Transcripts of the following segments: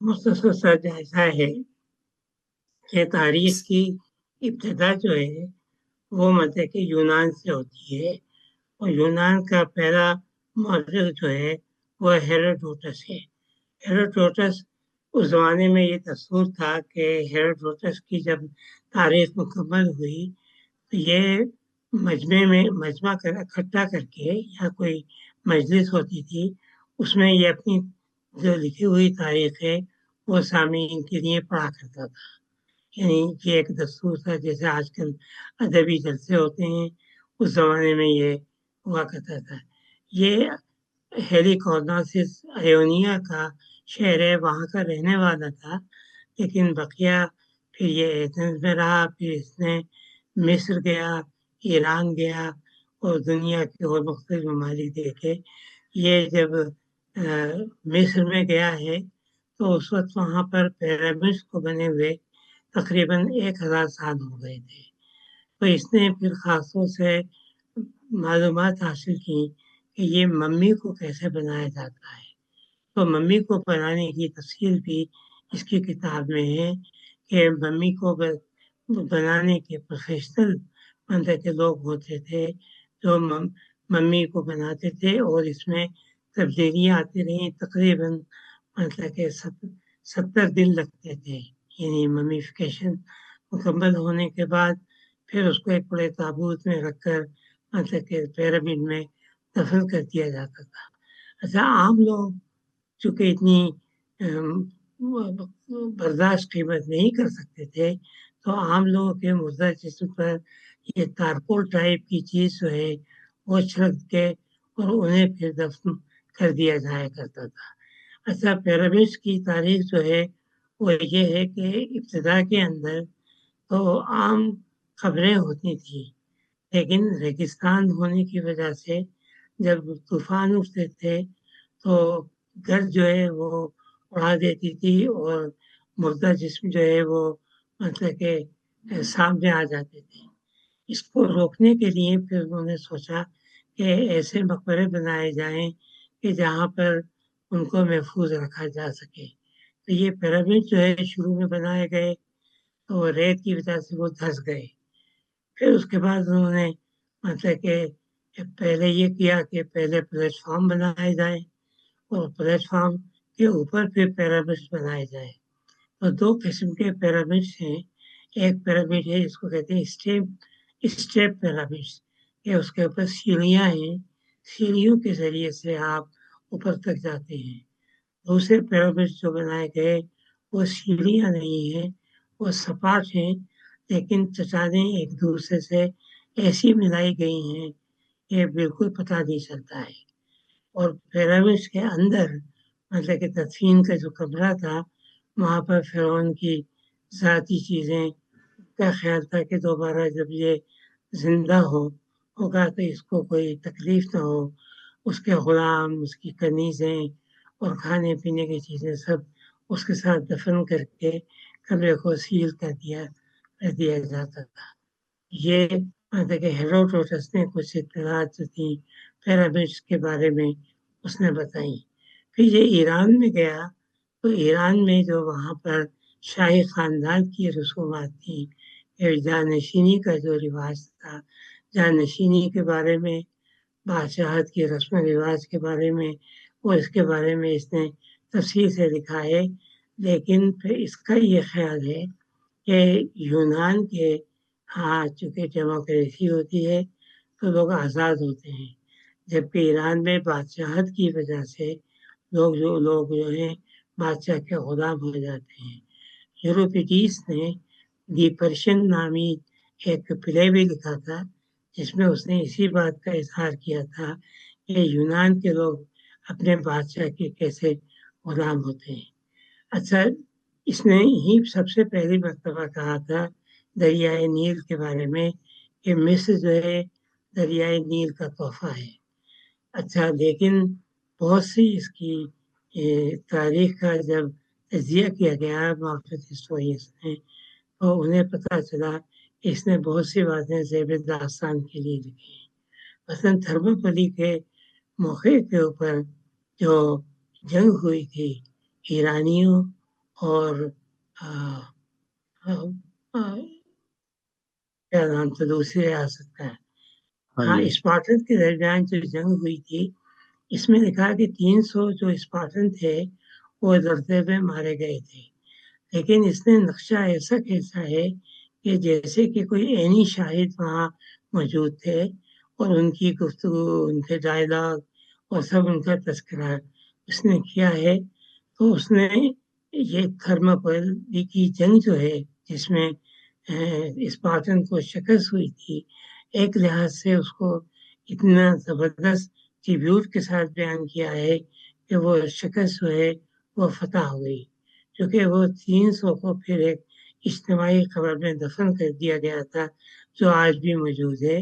मुख्तसर सा जायजा है कि तारीख की इब्तिदा जो है वो मतलब कि यूनान से होती है, और यूनान का पहला मौजूद जो है वो हेरोडोटस है। हेरोडोटस उस जमाने में ये दस्तूर था कि हेरोडोटस की जब तारीख मुकम्मल हुई तो ये मजमा कर इकट्ठा करके या कोई मजलिस होती थी, उसमें ये अपनी जो लिखी हुई तारीख है वो सामीन के लिए पढ़ा करता था। यानी ये एक दस्तूर था, जैसे आजकल अदबी जलसे होते हैं, उस जमाने में ये हुआ करता था। ये हेलिकॉर्नासिस अयोनिया का शहर है, वहाँ का रहने वाला था, लेकिन बकिया फिर ये एथेंस में रहा, फिर इसने मिस्र गया, ईरान गया और दुनिया के और मुख्तलिफ ममालिक देखे। ये जब मिस्र में गया है तो उस वक्त वहाँ पर पिरामिड्स को बने हुए तकरीबन 1000 साल हो गए थे। तो इसने फिर खासतौर से मालूमात हासिल की कि ये मम्मी को कैसे बनाया जाता है। तो मम्मी को बनाने की तफसील भी इसकी किताब में है कि मम्मी को बनाने के प्रोफेशनल मतलब के लोग होते थे जो मम्मी को बनाते थे, और इसमें तब्दीलियाँ आती रहीं। तकरीबन मतलब के 70 दिन लगते थे, यानी मम्मीफिकेशन मुकम्मल होने के बाद फिर उसको एक बड़े ताबूत में रखकर मतलब के पिरामिड में दफन कर दिया जाता था। अच्छा, आम लोग चूंकि इतनी बर्दाश्त कीमत नहीं कर सकते थे, तो आम लोगों के मुर्दा जिस्म पर ये तारकोल टाइप की चीज जो है वो छिड़क के और उन्हें फिर दफन कर दिया जाया करता था। अच्छा, पिरामिड्स की तारीख जो है वो ये है कि इब्तिदा के अंदर तो आम खबरें होती थी, लेकिन रेगिस्तान होने की वजह से जब तूफान उठते थे तो घर जो है वो उड़ा देती थी, और मुर्दा जिस्म जो है वो मतलब के सामने आ जाते थे। इसको रोकने के लिए फिर उन्होंने सोचा कि ऐसे मकबरे बनाए जाएं कि जहाँ पर उनको महफूज रखा जा सके। तो ये पिरामिड जो है शुरू में बनाए गए तो रेत की वजह से वो धंस गए। फिर उसके बाद उन्होंने मतलब कि पहले ये किया कि पहले प्लेटफॉर्म बनाए जाए और प्लेटफॉर्म के ऊपर फिर पिरामिड्स बनाए जाए। तो दो किस्म के पिरामिड्स हैं। एक पिरामिड है जिसको कहते हैं स्टेप स्टेप पिरामिड्स, ये उसके ऊपर सीढ़ियाँ हैं, सीढ़ियों के जरिए से आप ऊपर तक जाते हैं। दूसरे पिरामिड्स जो बनाए गए वो सीढ़ियाँ नहीं है, वो सपाट हैं, लेकिन चट्टानें एक दूसरे से ऐसी मिलाई गई हैं कि बिल्कुल पता नहीं चलता है। और पिरामिड्स के अंदर मतलब कि तदफीन का जो कमरा था, वहाँ पर फिरौन की ज़ाती चीज़ें का ख्याल था कि दोबारा जब ये जिंदा होगा तो इसको कोई तकलीफ ना हो। उसके गुलाम, उसकी कनीज़ें और खाने पीने की चीज़ें सब उसके साथ दफन करके कमरे को सील कर दिया जाता था। ये मतलब कि हेरोडोटस ने कुछ इत्तलात जो थी पिरामिड्स के बारे में उसने बताई। फिर ये ईरान में गया तो ईरान में जो वहाँ पर शाही खानदान की रसूमात थी, जानशीनी का जो रिवाज था, जानशीनी के बारे में, बादशाहत की रस्म रिवाज के बारे में, वो इसके बारे में इसने तफसील से लिखा है। लेकिन फिर इसका ये ख्याल है कि यूनान के हाँ चूंकि डेमोक्रेसी होती है तो लोग आज़ाद होते हैं, जबकि ईरान में बादशाहत की वजह से लोग जो हैं बादशाह के गुलाम हो जाते हैं। यूरोपिडीस ने दी पर्शियन नामी एक प्ले भी लिखा था, जिसमें उसने इसी बात का इजहार किया था कि यूनान के लोग अपने बादशाह के कैसे गुलाम होते हैं। अच्छा, इसने ही सबसे पहली मर्तबा कहा था दरियाए नील के बारे में कि मिस्र जो है दरियाए नील का तोहफा है। अच्छा, लेकिन बहुत सी इसकी तारीख का जब तजिया किया गया मॉडर्न हिस्टोरियंस ने, तो उन्हें पता चला कि इसने बहुत सी बातें ज़ेर दास्तान के लिए लिखी हैं। मसलन थर्मोपली के मौके के ऊपर जो जंग हुई थी ईरानियों اور کیا نام تھا دوسری ریاست کا؟ ہاں ہاں، جی اسپارٹن کے درمیان جو جنگ ہوئی تھی، اس میں لکھا کہ 300 جو اسپارٹن تھے وہ لڑتے ہوئے مارے گئے تھے، لیکن اس نے نقشہ ایسا کھینچا ہے کہ جیسے کہ کوئی عینی شاہد وہاں موجود تھے اور ان کی گفتگو، ان کے ڈائلاگ اور سب ان کا تذکرہ اس نے کیا ہے۔ تو اس نے یہ تھرماپل کی جنگ جو ہے جس میں اسپارٹن کو شکست ہوئی تھی، ایک لحاظ سے اس کو اتنا زبردست ٹریبیوٹ کے ساتھ بیان کیا ہے کہ وہ شکست جو ہے وہ فتح ہو گئی، کیونکہ وہ 300 کو پھر ایک اجتماعی قبر میں دفن کر دیا گیا تھا جو آج بھی موجود ہے،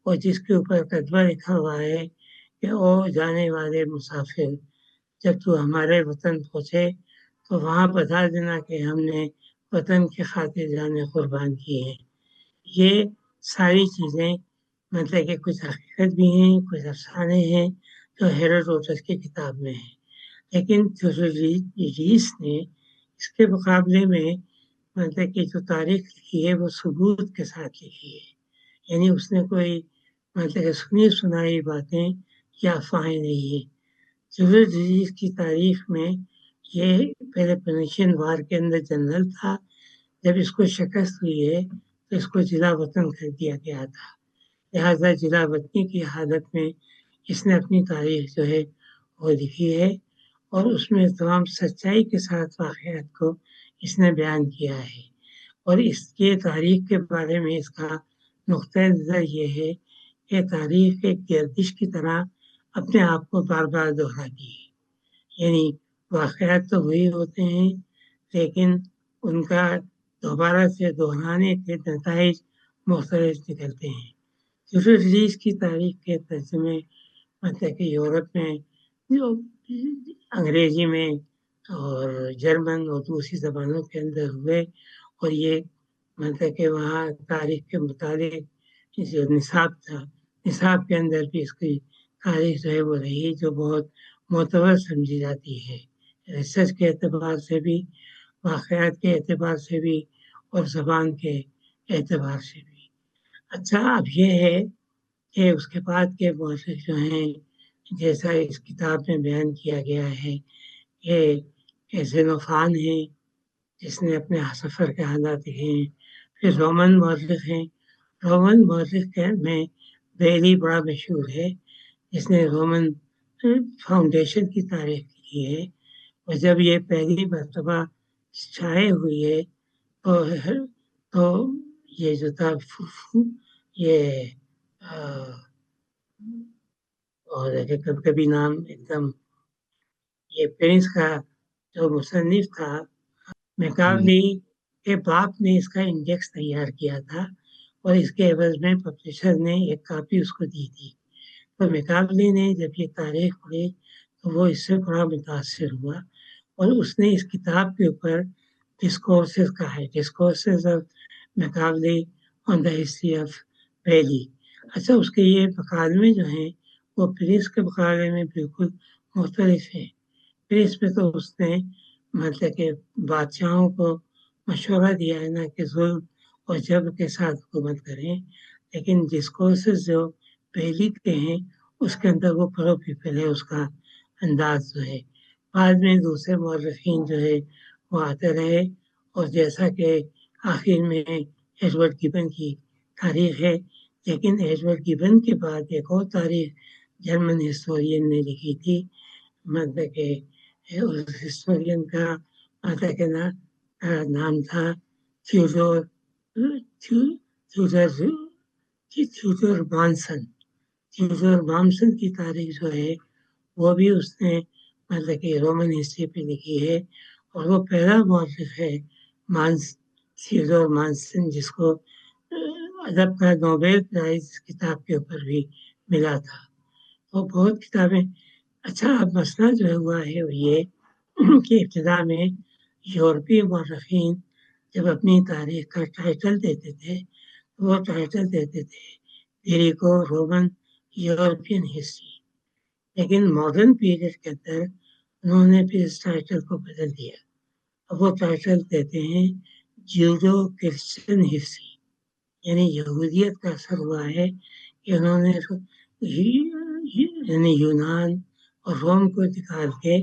اور جس کے اوپر کتبہ لکھا ہوا ہے کہ او جانے والے مسافر، جب تو ہمارے وطن پہنچے تو وہاں بتا دینا کہ ہم نے وطن کی خاطر جانیں قربان کی ہیں۔ یہ ساری چیزیں مطلب کہ کچھ حقیقت بھی ہیں، کچھ افسانے ہیں جو ہیروڈوٹس کی کتاب میں ہیں، لیکن تھیوڈوریڈیس نے اس کے مقابلے میں مطلب کہ جو تاریخ لکھی ہے وہ ثبوت کے ساتھ لکھی ہے، یعنی اس نے کوئی مطلب کہ سنی سنائی باتیں یا افواہیں نہیں ہیں۔ تھیوڈوریڈیس کی تاریخ میں یہ پہلے پنیشین وار کے اندر جنرل تھا، جب اس کو شکست ہوئی ہے تو اس کو ضلع وطن کر دیا گیا تھا، لہٰذا ضلع وطنی کی حالت میں اس نے اپنی تاریخ جو ہے وہ لکھی ہے، اور اس میں تمام سچائی کے ساتھ واقعات کو اس نے بیان کیا ہے، اور اس کے تاریخ کے بارے میں اس کا نقطۂ نظر یہ ہے کہ تاریخ ایک گردش کی طرح اپنے آپ کو بار بار دہراتی ہے، یعنی واقعات تو وہی ہوتے ہیں لیکن ان کا دوبارہ سے دہرانے کے نتائج مختلف نکلتے ہیں۔ تھیوڈوریڈیس کی تاریخ کے ترجمے مطلب کہ یورپ میں جو انگریزی میں اور جرمن اور دوسری زبانوں کے اندر ہوئے، اور یہ مطلب کہ وہاں تاریخ کے متعلق جو نصاب تھا، نصاب کے اندر بھی اس کی تاریخ جو ہے وہ رہی، جو بہت معتبر سمجھی جاتی ہے، ریسرچ کے اعتبار سے بھی، واقعات کے اعتبار سے بھی، اور زبان کے اعتبار سے بھی۔ اچھا، اب یہ ہے کہ اس کے بعد کے مورخ جو ہیں، جیسا اس کتاب میں بیان کیا گیا ہے کہ زینوفان ہیں جس نے اپنے سفر کے حالات لکھے ہیں، پھر رومن مورخ ہیں، رومن مورخ میں بیلی بڑا مشہور ہے جس نے رومن فاؤنڈیشن کی تاریخ لکھی ہے، اور جب یہ پہلی مرتبہ شائع ہوئی ہے تو یہ جو تھا یہ اور کبھی کبھی نام ایک دم یہ پرنس کا جو مصنف تھا میکاولی کے باپ نے اس کا انڈیکس تیار کیا تھا، اور اس کے عوض میں پبلشر نے ایک کاپی اس کو دی تھی، تو میکاولی نے جب یہ تاریخ پڑھی تو وہ اس سے بڑا متاثر ہوا، اور اس نے اس کتاب کے اوپر ڈسکورسز کا ہے، discourses of Machiavelli on the history of Livy. اچھا، اس کے یہ مکالمے جو ہیں وہ پرنس کے مقابلے میں بالکل مختلف ہیں۔ پرنس میں تو اس نے مطلب کہ بادشاہوں کو مشورہ دیا ہے نا کہ ظلم اور جبر کے ساتھ حکومت کریں، لیکن ڈسکورسز جو پہلی کے ہیں اس کے اندر وہ پرو پیپل ہے، اس کا انداز جو ہے۔ بعد میں دوسرے مورخین جو ہے وہ آتے رہے، اور جیسا کہ آخر میں ایڈورڈ گبن کی تاریخ ہے، لیکن ایڈورڈ گبن کے بعد ایک اور تاریخ جرمن ہسٹورین نے لکھی تھی، مطلب کہ اس ہسٹورین کا مطلب کہ نام تھا تھیودور مانسن۔ تھیودور مانسن کی تاریخ جو ہے وہ بھی اس نے مطلب کہ رومن ہسٹری پہ لکھی ہے، اور وہ پہلا مورخ ہے تھیودور مانسن جس کو ادب کا نوبل پرائز کتاب کے اوپر بھی ملا تھا۔ وہ بہت کتابیں۔ اچھا، اب مسئلہ جو ہوا ہے وہ یہ کہ ابتدا میں یورپی مورخین جب اپنی تاریخ کا ٹائٹل دیتے تھے تو وہ ٹائٹل دیتے تھے گریکو رومن یورپین ہسٹری، لیکن ماڈرن پیریڈ کے اندر انہوں نے پھر اس ٹائٹل کو بدل دیا، अब वो टाइटल कहते हैं जूडो क्रिश्चियन हिस्ट्री, यानी यहूदियत का असर हुआ है कि उन्होंने यानी यूनान और रोम को निकाल के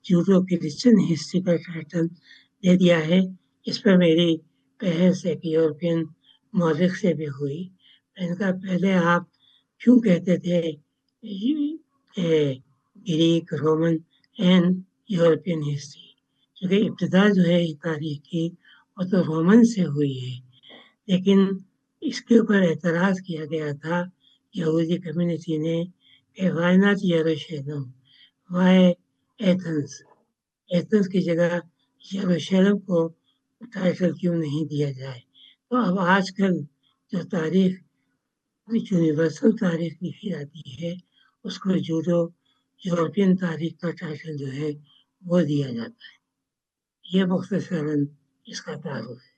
जूडो क्रिश्चियन हिस्ट्री का टाइटल दे दिया है। इस पर मेरी बहस एक यूरोपियन मौलिक से भी हुई। मैंने कहा पहले आप क्यों कहते थे Greek Roman and European history, क्योंकि इब्तिदा जो है तारीख की वो तो रोमन से हुई है। लेकिन इसके ऊपर एतराज़ किया गया था यहूदी कम्युनिटी ने कि वाई नॉट यरूशलेम, वाई एथेंस, एथेंस की जगह यरूशलेम को टाइटल क्यों नहीं दिया जाए। तो अब आजकल जो तारीख यूनिवर्सल तारीख लिखी जाती है उसको जूडो यूरोपियन तारीख का टाइटल जो है वो दिया जाता है। ये मुख्तसरन इसका तारुफ है।